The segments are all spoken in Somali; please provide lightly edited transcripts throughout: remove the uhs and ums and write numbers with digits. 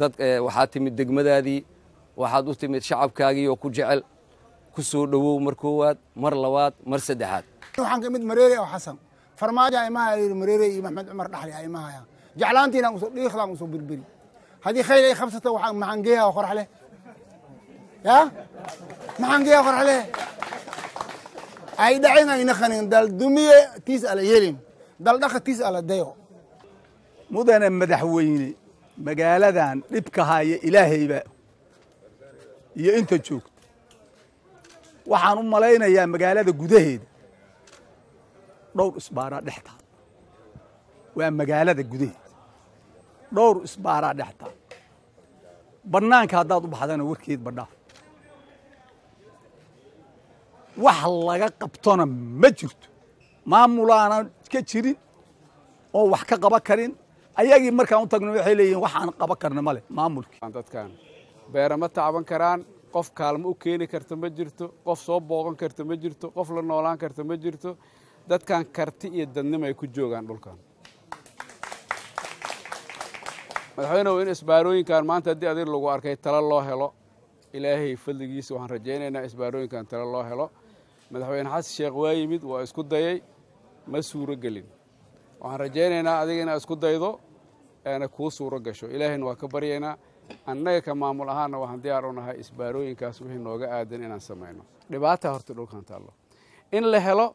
dad waxaad timid degmadaadii waxaad u timid shacabkaagii oo ku jecel ku soo dhawow mar koowaad mar labaad mar saddexaad waxaan ka mid mareere oo xasan farmaajo imaha mareere iyo maxmed cumar dhaxli imaha jeclaantiina usoo dhiiqdaan usoo birbiri hadii khayl ay qabsato waxaan maxaan geeyaa qorax leh ya maxaan geeyaa qorax leh ay dhacayna khanin dal dumiye tiis ala yeelin dal dhaqa tiis ala dayo mudane madaxweyne magaaladan dhibka haya ilaahayba iyo inta joogto waxaan u malaynayaa magaalada gudaheeda dhowr isbaaraa dhexta waa magaalada gudaheeda dhowr isbaaraa dhexta bannaanka haddaad u baxdana warkeed badhaaf wax laga qabtona ma jirto maamulaana ka jirin oo wax ka qaban karin ayagii markaan u tagno waxay leeyihiin waxaan qaban karna male maamulkii dadkan beera ma taaban karaan qof kaalmo u keeni karta ma jirto qof soo booqan karta ma jirto qof la noolaan karta ma jirto dadkan karti iyo dadnimo ay ku joogaan dhulkan madaxweynuhu in isbaarooyinkan maanta haddii adig lagu arkay talo loo helo ilaahay fadligiisa waxaan rajaynaynaa isbaarooyinkan talo loo helo madaxweyne xasan sheekh waa yimid waa isku dayay ma suuro gelin waxaan rajaynaynaa adiga inaad isku daydo eena kuu suuro gasho ilaahayna waa ka baryaynaa annaga ka maamul ahaanna waxaan diyaar u nahay isbaarooyinkaas wixii nooga aadan inaan samayno dhibaata horta dhulkan taallo in la helo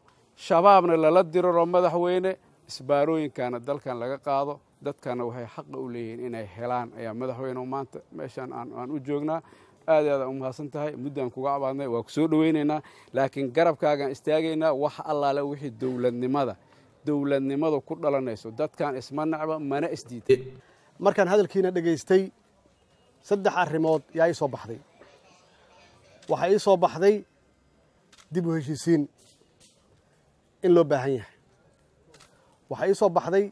shabaabna lala diriro madaxweyne isbaarooyinkana dalkan laga qaado dadkana waxay xaqa u leeyihiin inay helaan ayaa madaxweyne maanta meeshaan aan u joognaa aad aad u mahadsan tahay muddaan kuga cabaadnay waa ku soo dhawaynaynaa laakiin garabkaagaan istaagaynaa wax allaale wixii dowladnimada ku dhalanayso dadkan isma nacba mana isdiiday markaan hadalkiina dhegaystay saddex arrimood yaa ii soo baxday waxaa ii soo baxday dib u heshiisiin in loo baahan yahay waxaa ii soo baxday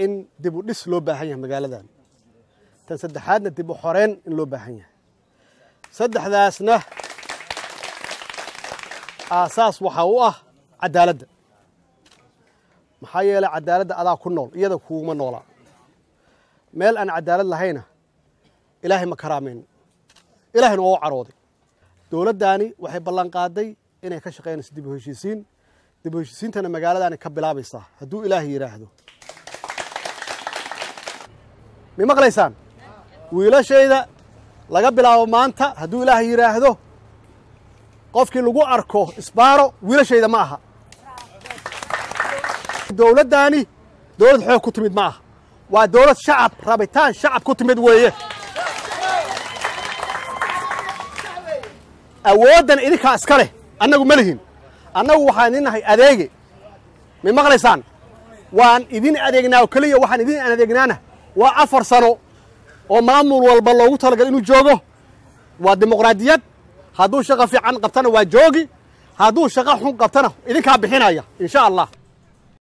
in dib u dhis loo baahan yahay magaaladan tan saddexaadna dib u xoreyn in loo baahan yahay saddexdaasna aasaas waxaa u ah cadaaladda maxaa yeelay cadaaladda adaa ku nool iyada kuuma noolaa meel aan cadaalad lahayna ilaahay ma karaamayn ilaahayna waa u carooday dowladdaani waxay ballan qaaday inay ka shaqaynayso dib u heshiisiin dib u heshiisiintana magaaladaani ka bilaabaysaa hadduu ilaahay yidhaahdo may maqlaysaan wiilashayda laga bilaabo maanta hadduu ilaahay yidhaahdo qofkii lagu arko isbaaro wiilashayda ma aha dowladdaani dowlad xoog ku timid ma aha waa dowlad shacab rabitaan shacab ku timid weeye awooddan idinkaa iska leh annagu ma lihin annagu waxaan idin nahay adeege may maqlaysaan waan idin adeegnaa oo keliya waxaan idin adeegnaana waa 4 sano oo maamul walba loogu talagalay inuu joogo waa dimuqraadiyad hadduu shaqo fiican qabtana waa joogi hadduu shaqo xun qabtana idinkaa bixinaya insha allah